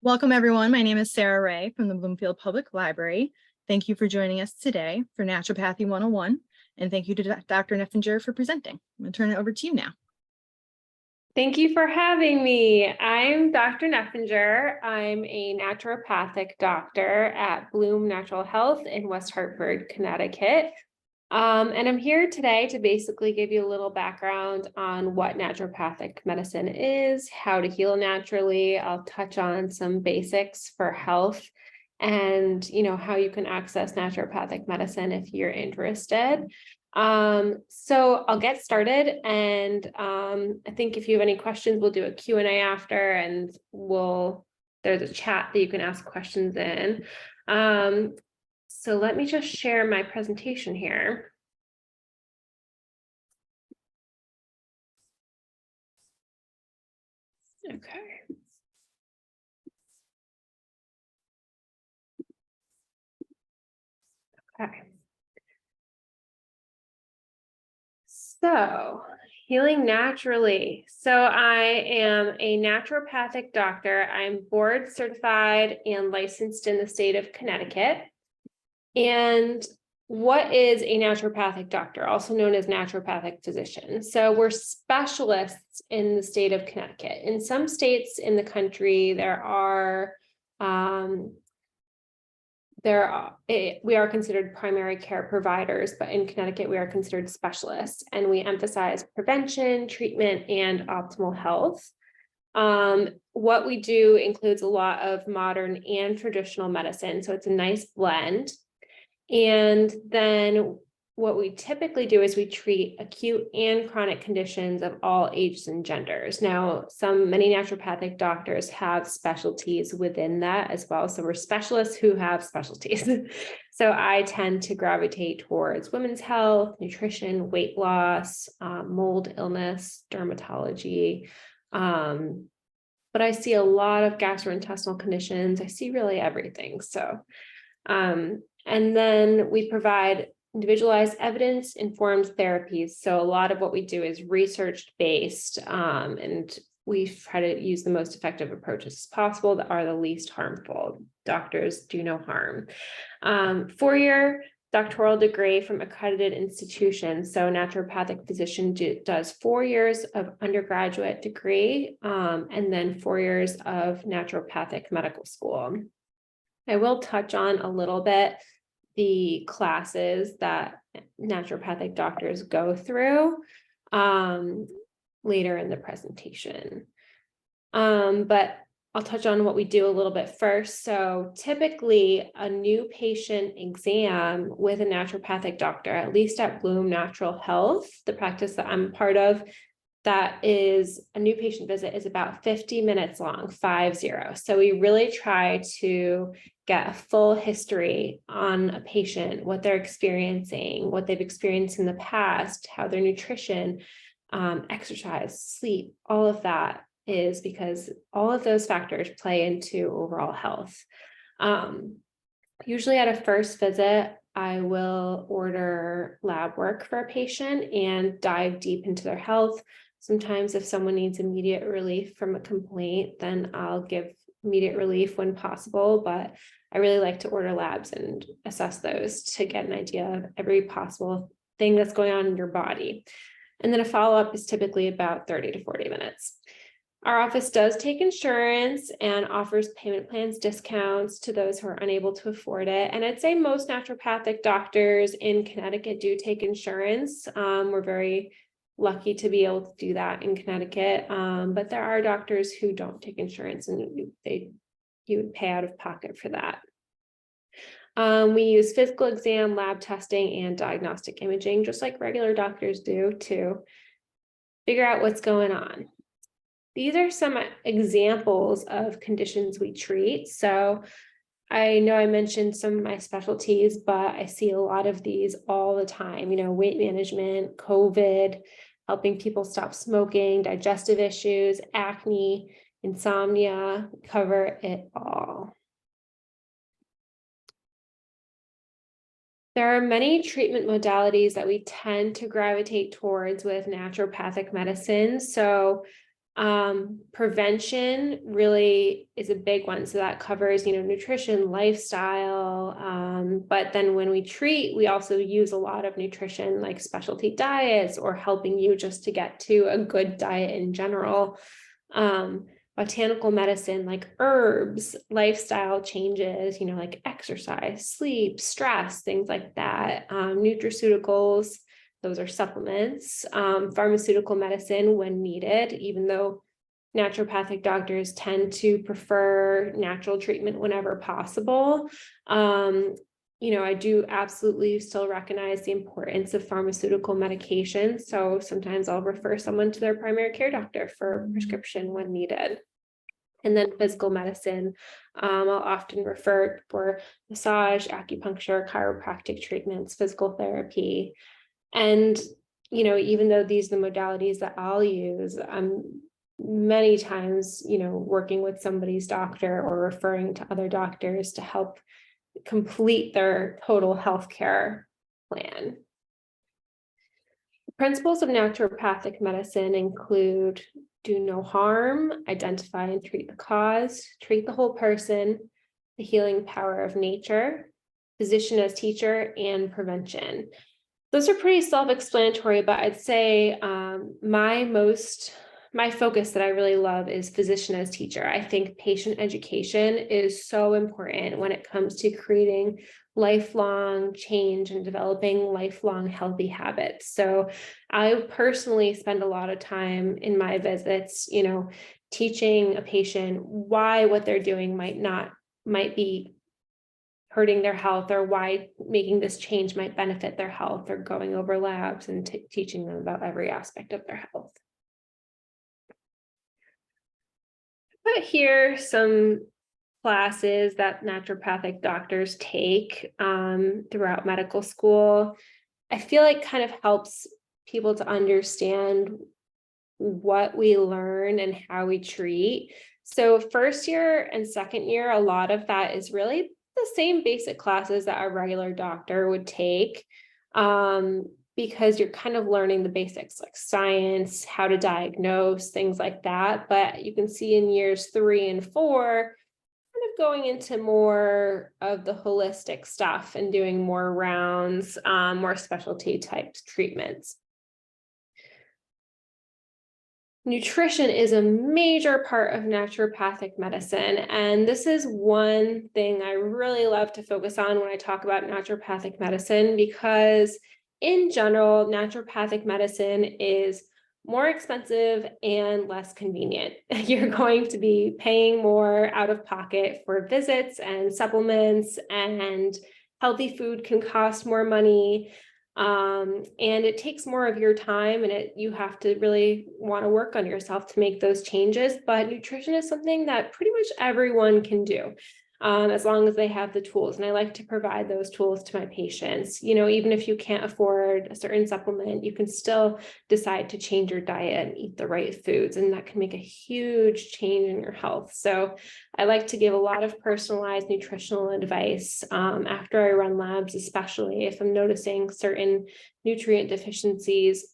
Welcome, everyone. My name is Sarah Ray from the Bloomfield Public Library. Thank you for joining us today for Naturopathy 101, and thank you to Dr. Neffinger for presenting. I'm going to turn it over to you now. Thank you for having me. I'm Dr. Neffinger. I'm a naturopathic doctor at Bloom Natural Health in West Hartford, Connecticut. And I'm here today to basically give you a little background on what naturopathic medicine is, how to heal naturally. I'll touch on some basics for health and, how you can access naturopathic medicine if you're interested. So I'll get started, and I think if you have any questions, we'll do a Q&A after, and there's a chat that you can ask questions in. So let me just share my presentation here. Okay. Okay. So, healing naturally. So I am a naturopathic doctor. I'm board certified and licensed in the state of Connecticut. And what is a naturopathic doctor, also known as naturopathic physician? So we're specialists in the state of Connecticut. In some states in the country, we are considered primary care providers, but in Connecticut, we are considered specialists, and we emphasize prevention, treatment, and optimal health. What we do includes a lot of modern and traditional medicine, so it's a nice blend. And then what we typically do is we treat acute and chronic conditions of all ages and genders. Now, many naturopathic doctors have specialties within that as well. So we're specialists who have specialties. So I tend to gravitate towards women's health, nutrition, weight loss, mold illness, dermatology. But I see a lot of gastrointestinal conditions. I see really everything. So, and then we provide individualized evidence-informed therapies. So a lot of what we do is research-based, and we try to use the most effective approaches as possible that are the least harmful. Doctors do no harm. 4-year doctoral degree from accredited institutions. So naturopathic physician does 4 years of undergraduate degree, and then 4 years of naturopathic medical school. I will touch on a little bit the classes that naturopathic doctors go through later in the presentation. But I'll touch on what we do a little bit first. So typically a new patient exam with a naturopathic doctor, at least at Bloom Natural Health, the practice that I'm a part of, that is a new patient visit is about 50 minutes long, 50. So we really try to get a full history on a patient, what they're experiencing, what they've experienced in the past, how their nutrition, exercise, sleep, all of that is because all of those factors play into overall health. Usually at a first visit, I will order lab work for a patient and dive deep into their health. Sometimes if someone needs immediate relief from a complaint, then I'll give immediate relief when possible, but I really like to order labs and assess those to get an idea of every possible thing that's going on in your body. And then a follow-up is typically about 30 to 40 minutes. Our office does take insurance and offers payment plans discounts to those who are unable to afford it. And I'd say most naturopathic doctors in Connecticut do take insurance. We're very lucky to be able to do that in Connecticut. But there are doctors who don't take insurance, and you would pay out of pocket for that. We use physical exam, lab testing, and diagnostic imaging, just like regular doctors do, to figure out what's going on. These are some examples of conditions we treat. So I know I mentioned some of my specialties, but I see a lot of these all the time, weight management, COVID, helping people stop smoking, digestive issues, acne, insomnia, cover it all. There are many treatment modalities that we tend to gravitate towards with naturopathic medicine. So Prevention really is a big one. So that covers, nutrition, lifestyle. But then when we treat, we also use a lot of nutrition, like specialty diets or helping you just to get to a good diet in general. Botanical medicine, like herbs, lifestyle changes, like exercise, sleep, stress, things like that. Nutraceuticals, those are supplements. Pharmaceutical medicine when needed, even though naturopathic doctors tend to prefer natural treatment whenever possible. I do absolutely still recognize the importance of pharmaceutical medication. So sometimes I'll refer someone to their primary care doctor for prescription when needed. And then physical medicine, I'll often refer for massage, acupuncture, chiropractic treatments, physical therapy. And, even though these are the modalities that I'll use, I'm many times, working with somebody's doctor or referring to other doctors to help complete their total healthcare plan. Principles of naturopathic medicine include do no harm, identify and treat the cause, treat the whole person, the healing power of nature, physician as teacher, and prevention. Those are pretty self-explanatory, but I'd say my focus that I really love is physician as teacher. I think patient education is so important when it comes to creating lifelong change and developing lifelong healthy habits. So I personally spend a lot of time in my visits, teaching a patient why what they're doing might be hurting their health, or why making this change might benefit their health, or going over labs and teaching them about every aspect of their health. But here some classes that naturopathic doctors take throughout medical school. I feel like kind of helps people to understand what we learn and how we treat. So first year and second year, a lot of that is really the same basic classes that a regular doctor would take, because you're kind of learning the basics like science, how to diagnose, things like that. But you can see in years 3 and 4, kind of going into more of the holistic stuff and doing more rounds, more specialty type treatments. Nutrition is a major part of naturopathic medicine, and this is one thing I really love to focus on when I talk about naturopathic medicine, because in general, naturopathic medicine is more expensive and less convenient. You're going to be paying more out of pocket for visits and supplements, and healthy food can cost more money. And it takes more of your time, and you have to really want to work on yourself to make those changes. But nutrition is something that pretty much everyone can do, as long as they have the tools. And I like to provide those tools to my patients. Even if you can't afford a certain supplement, you can still decide to change your diet and eat the right foods, and that can make a huge change in your health. So I like to give a lot of personalized nutritional advice after I run labs, especially if I'm noticing certain nutrient deficiencies.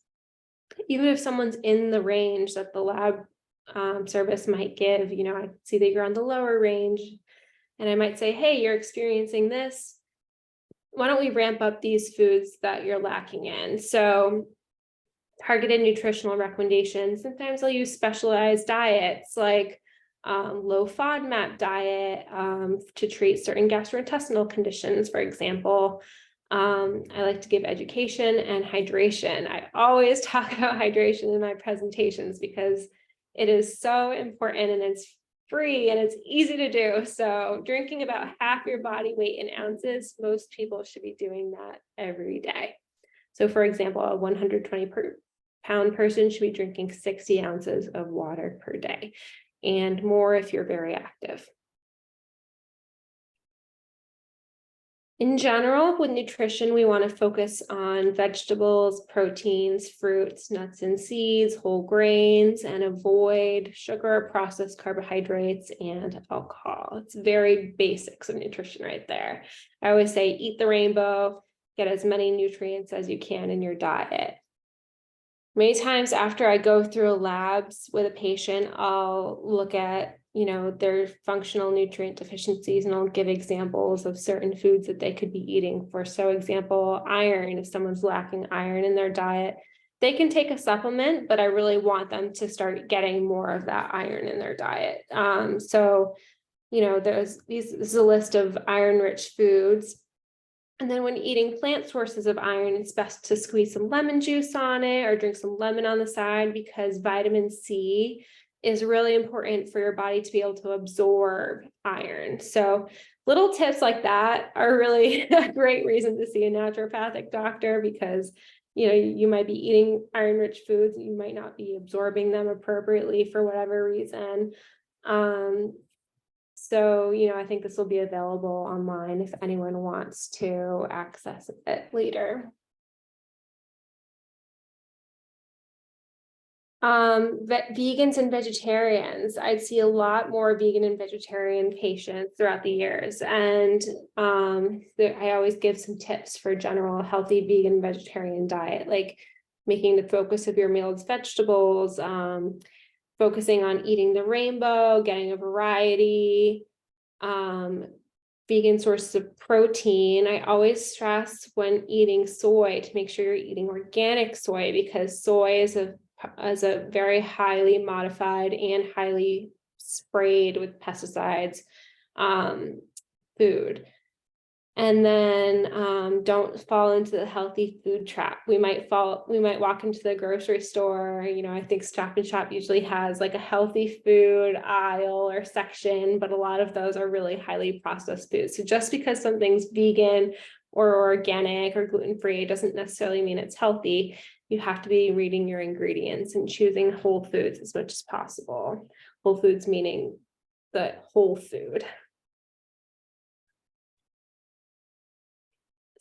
Even if someone's in the range that the lab service might give, I see that you're on the lower range, and I might say, hey, you're experiencing this. Why don't we ramp up these foods that you're lacking in? So targeted nutritional recommendations. Sometimes I'll use specialized diets like low FODMAP diet to treat certain gastrointestinal conditions, for example. I like to give education and hydration. I always talk about hydration in my presentations because it is so important, and it's free and it's easy to do. So drinking about half your body weight in ounces, most people should be doing that every day. So for example, a 120-pound person should be drinking 60 ounces of water per day, and more if you're very active. In general, with nutrition, we want to focus on vegetables, proteins, fruits, nuts and seeds, whole grains, and avoid sugar, processed carbohydrates, and alcohol. It's very basics of nutrition right there. I always say eat the rainbow, get as many nutrients as you can in your diet. Many times after I go through labs with a patient, I'll look at, their functional nutrient deficiencies, and I'll give examples of certain foods that they could be eating. For example, iron. If someone's lacking iron in their diet, they can take a supplement, but I really want them to start getting more of that iron in their diet. This is a list of iron-rich foods. And then when eating plant sources of iron, it's best to squeeze some lemon juice on it or drink some lemon on the side, because vitamin C is really important for your body to be able to absorb iron. So little tips like that are really a great reason to see a naturopathic doctor, because you might be eating iron-rich foods, you might not be absorbing them appropriately for whatever reason. So, I think this will be available online if anyone wants to access it later. Vegans and vegetarians. I'd see a lot more vegan and vegetarian patients throughout the years. And I always give some tips for general healthy vegan vegetarian diet, like making the focus of your meals vegetables, focusing on eating the rainbow, getting a variety, vegan sources of protein. I always stress when eating soy to make sure you're eating organic soy, because soy is a very highly modified and highly sprayed with pesticides food. And then don't fall into the healthy food trap. We might walk into the grocery store. I think Stop and Shop usually has like a healthy food aisle or section, but a lot of those are really highly processed foods. So just because something's vegan or organic or gluten-free doesn't necessarily mean it's healthy. You have to be reading your ingredients and choosing whole foods as much as possible. Whole foods meaning the whole food.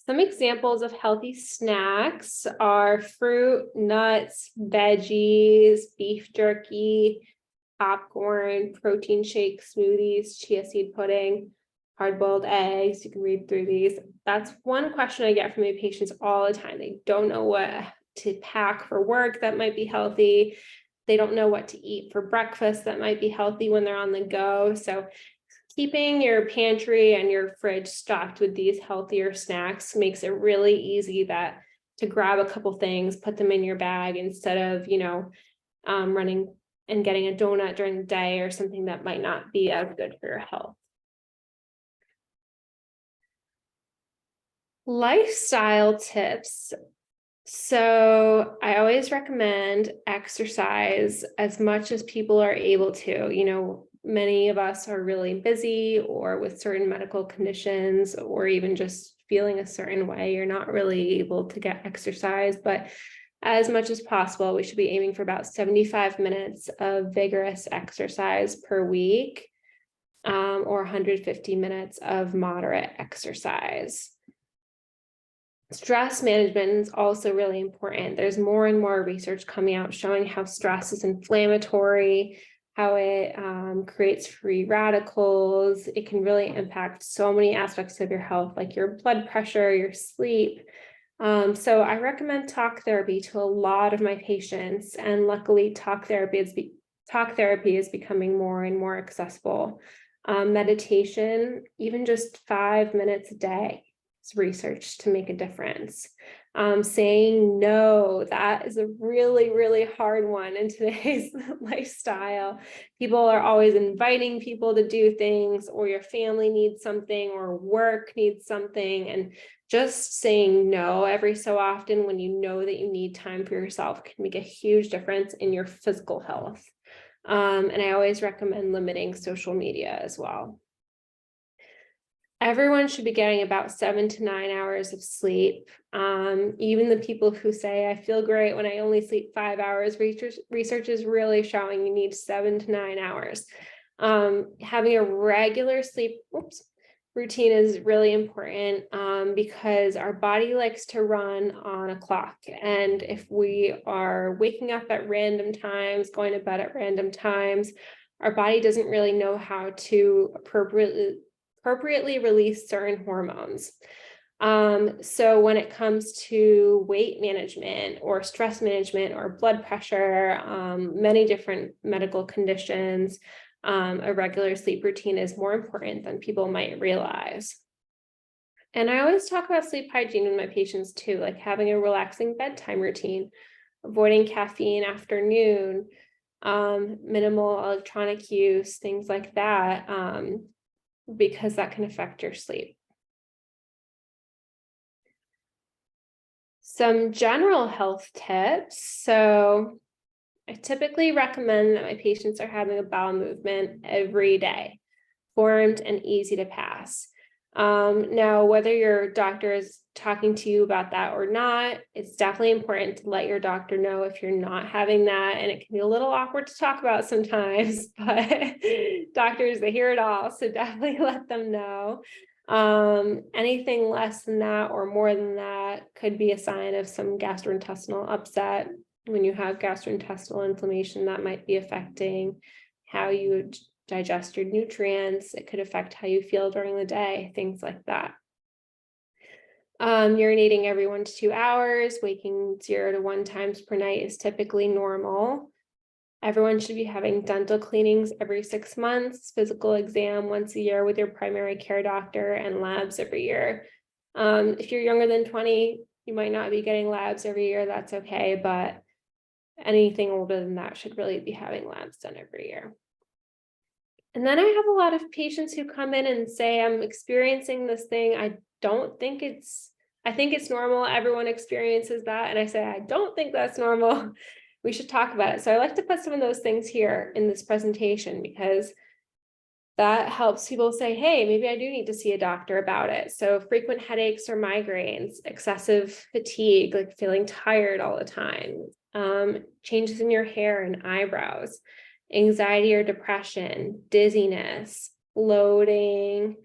Some examples of healthy snacks are fruit, nuts, veggies, beef jerky, popcorn, protein shakes, smoothies, chia seed pudding, hard-boiled eggs. You can read through these. That's one question I get from my patients all the time. They don't know what to pack for work that might be healthy. They don't know what to eat for breakfast that might be healthy when they're on the go. So keeping your pantry and your fridge stocked with these healthier snacks makes it really easy to grab a couple things, put them in your bag, instead of, running and getting a donut during the day or something that might not be as good for your health. Lifestyle tips. So I always recommend exercise as much as people are able to. Many of us are really busy or with certain medical conditions, or even just feeling a certain way. You're not really able to get exercise, but as much as possible, we should be aiming for about 75 minutes of vigorous exercise per week, or 150 minutes of moderate exercise. Stress management is also really important. There's more and more research coming out showing how stress is inflammatory, how it creates free radicals. It can really impact so many aspects of your health, like your blood pressure, your sleep. So I recommend talk therapy to a lot of my patients, and luckily talk therapy is becoming more and more accessible. Meditation, even just 5 minutes a day, is researched to make a difference. Saying no, that is a really, really hard one in today's lifestyle. People are always inviting people to do things, or your family needs something, or work needs something. And just saying no every so often, when you know that you need time for yourself, can make a huge difference in your physical health. And I always recommend limiting social media as well. Everyone should be getting about 7 to 9 hours of sleep. Even the people who say, I feel great when I only sleep 5 hours, research is really showing you need 7 to 9 hours. Having a regular sleep routine is really important, because our body likes to run on a clock. And if we are waking up at random times, going to bed at random times, our body doesn't really know how to appropriately release certain hormones. So when it comes to weight management or stress management or blood pressure, many different medical conditions, a regular sleep routine is more important than people might realize. And I always talk about sleep hygiene with my patients too, like having a relaxing bedtime routine, avoiding caffeine after noon, minimal electronic use, things like that, because that can affect your sleep. Some general health tips. So I typically recommend that my patients are having a bowel movement every day, formed and easy to pass. Now, whether your doctor is talking to you about that or not, it's definitely important to let your doctor know if you're not having that. And it can be a little awkward to talk about sometimes, but doctors, they hear it all. So definitely let them know. Anything less than that or more than that could be a sign of some gastrointestinal upset. When you have gastrointestinal inflammation, that might be affecting how you digest your nutrients. It could affect how you feel during the day, things like that. Urinating every 1 to 2 hours, waking 0 to 1 times per night is typically normal. Everyone should be having dental cleanings every 6 months, physical exam once a year with your primary care doctor, and labs every year. If you're younger than 20, you might not be getting labs every year. That's okay, but anything older than that should really be having labs done every year. And then I have a lot of patients who come in and say, I'm experiencing this thing. I think it's normal. Everyone experiences that. And I say, I don't think that's normal. We should talk about it. So I like to put some of those things here in this presentation because that helps people say, hey, maybe I do need to see a doctor about it. So frequent headaches or migraines, excessive fatigue, like feeling tired all the time, changes in your hair and eyebrows, anxiety or depression, dizziness, bloating,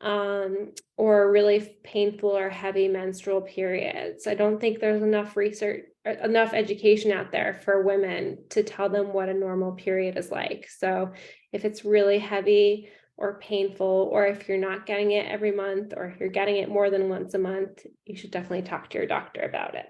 or really painful or heavy menstrual periods. I don't think there's enough research, enough education out there for women to tell them what a normal period is like. So if it's really heavy or painful, or if you're not getting it every month, or if you're getting it more than once a month, you should definitely talk to your doctor about it.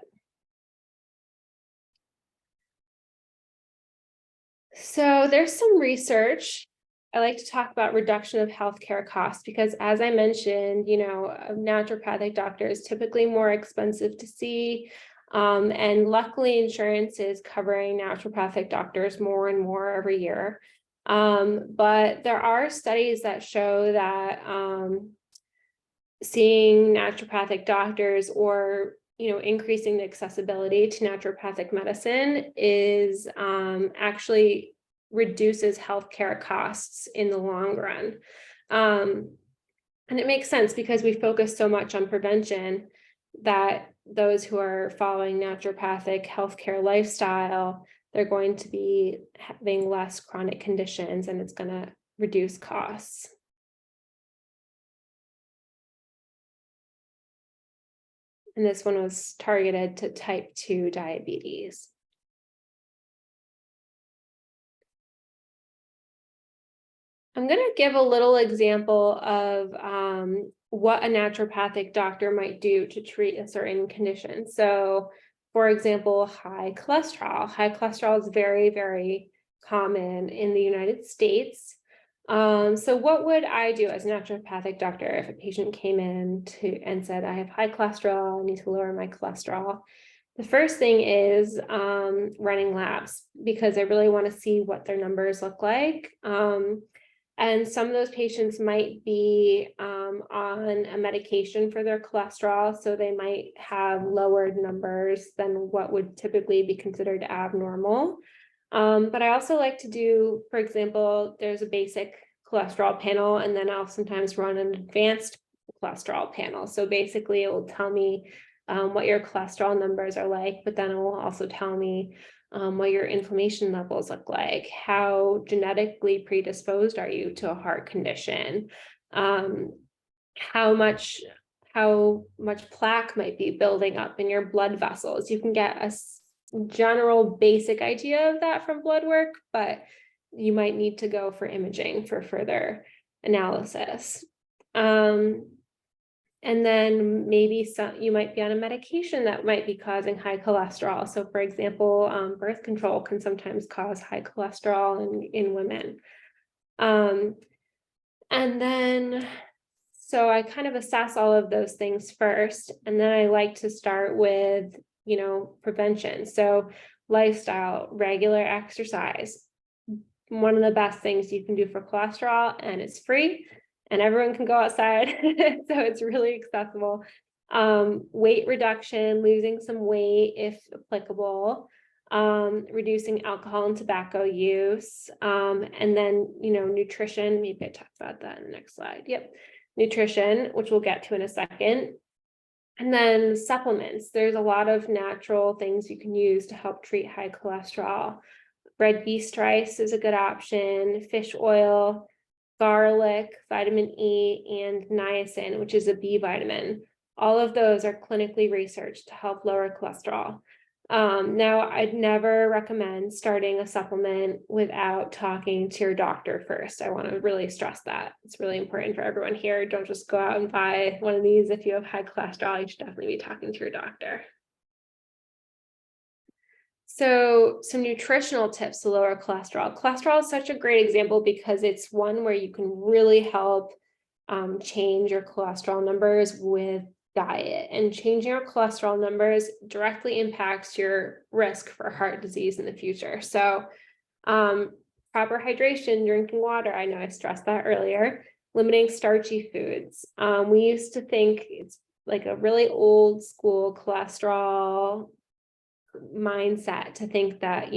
So there's some research. I like to talk about reduction of healthcare costs because, as I mentioned, a naturopathic doctor is typically more expensive to see. And luckily, insurance is covering naturopathic doctors more and more every year. But there are studies that show that seeing naturopathic doctors or increasing the accessibility to naturopathic medicine is actually reduces healthcare costs in the long run. And it makes sense because we focus so much on prevention that those who are following naturopathic healthcare lifestyle, they're going to be having less chronic conditions and it's going to reduce costs. And this one was targeted to type 2 diabetes. I'm going to give a little example of what a naturopathic doctor might do to treat a certain condition. So, for example, high cholesterol. High cholesterol is very, very common in the United States. So what would I do as a naturopathic doctor if a patient came in and said, I have high cholesterol, I need to lower my cholesterol? The first thing is running labs because I really want to see what their numbers look like. And some of those patients might be on a medication for their cholesterol, so they might have lowered numbers than what would typically be considered abnormal. But I also like to do, for example, there's a basic cholesterol panel, and then I'll sometimes run an advanced cholesterol panel. So basically it will tell me what your cholesterol numbers are like, but then it will also tell me what your inflammation levels look like, how genetically predisposed are you to a heart condition, how much plaque might be building up in your blood vessels. You can get a general basic idea of that from blood work, but you might need to go for imaging for further analysis. And then maybe you might be on a medication that might be causing high cholesterol. So for example, birth control can sometimes cause high cholesterol in women. And then, so I kind of assess all of those things first, and then I like to start with, prevention. So lifestyle, regular exercise, one of the best things you can do for cholesterol, and it's free and everyone can go outside. So it's really accessible. Weight reduction, losing some weight if applicable, reducing alcohol and tobacco use, and then, nutrition. Maybe I talked about that in the next slide. Yep. Nutrition, which we'll get to in a second. And then supplements. There's a lot of natural things you can use to help treat high cholesterol. Red yeast rice is a good option, fish oil, garlic, vitamin E, and niacin, which is a B vitamin. All of those are clinically researched to help lower cholesterol. Now, I'd never recommend starting a supplement without talking to your doctor first. I want to really stress that. It's really important for everyone here. Don't just go out and buy one of these. If you have high cholesterol, you should definitely be talking to your doctor. So some nutritional tips to lower cholesterol. Cholesterol is such a great example because it's one where you can really help change your cholesterol numbers with diet, and changing your cholesterol numbers directly impacts your risk for heart disease in the future. So proper hydration, drinking water. I know I stressed that earlier. Limiting starchy foods. We used to think it's like a really old school cholesterol mindset to think that,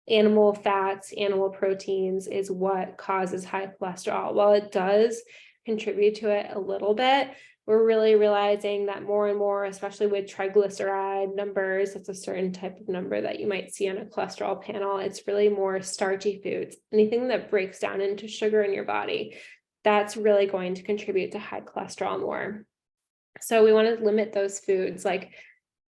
animal fats, animal proteins is what causes high cholesterol. While it does contribute to it a little bit, we're really realizing that more and more, especially with triglyceride numbers, it's a certain type of number that you might see on a cholesterol panel. It's really more starchy foods, anything that breaks down into sugar in your body. That's really going to contribute to high cholesterol more. So we want to limit those foods like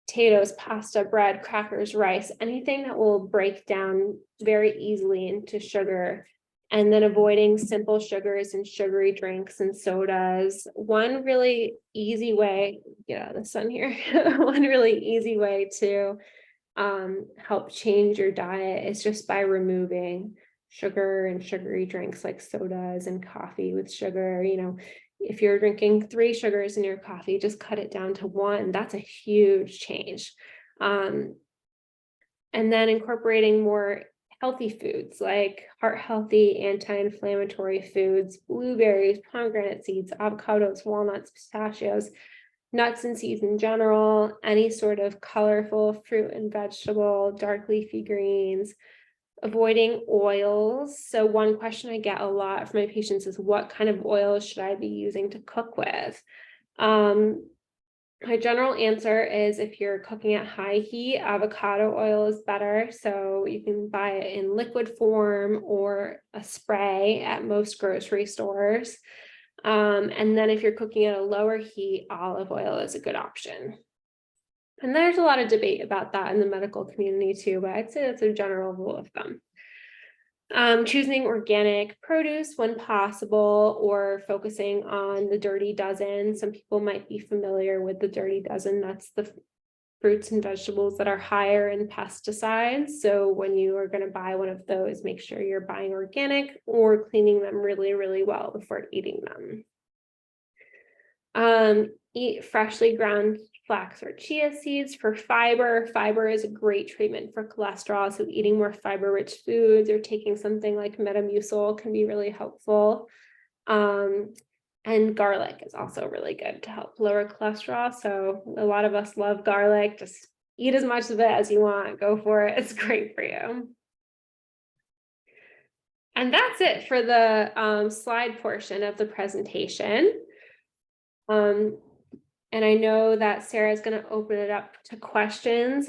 potatoes, pasta, bread, crackers, rice, anything that will break down very easily into sugar, and then avoiding simple sugars and sugary drinks and sodas. One really easy way, get out of the sun here, one really easy way to help change your diet is just by removing sugar and sugary drinks like sodas and coffee with sugar. If you're drinking 3 sugars in your coffee, just cut it down to 1. That's a huge change. And then incorporating more healthy foods like heart healthy, anti-inflammatory foods, blueberries, pomegranate seeds, avocados, walnuts, pistachios, nuts and seeds in general, any sort of colorful fruit and vegetable, dark leafy greens. Avoiding oils. So one question I get a lot from my patients is, what kind of oils should I be using to cook with? My general answer is, if you're cooking at high heat, avocado oil is better. So you can buy it in liquid form or a spray at most grocery stores. And then if you're cooking at a lower heat, olive oil is a good option. And there's a lot of debate about that in the medical community too, but I'd say that's a general rule of thumb. Choosing organic produce when possible, or focusing on the Dirty Dozen. Some people might be familiar with the Dirty Dozen. That's the fruits and vegetables that are higher in pesticides. So when you are going to buy one of those, make sure you're buying organic or cleaning them really, really well before eating them. Eat freshly ground flax or chia seeds for fiber. Fiber is a great treatment for cholesterol, so eating more fiber-rich foods or taking something like Metamucil can be really helpful. And garlic is also really good to help lower cholesterol. So a lot of us love garlic. Just eat as much of it as you want. Go for it. It's great for you. And that's it for the slide portion of the presentation. And I know that Sarah is going to open it up to questions,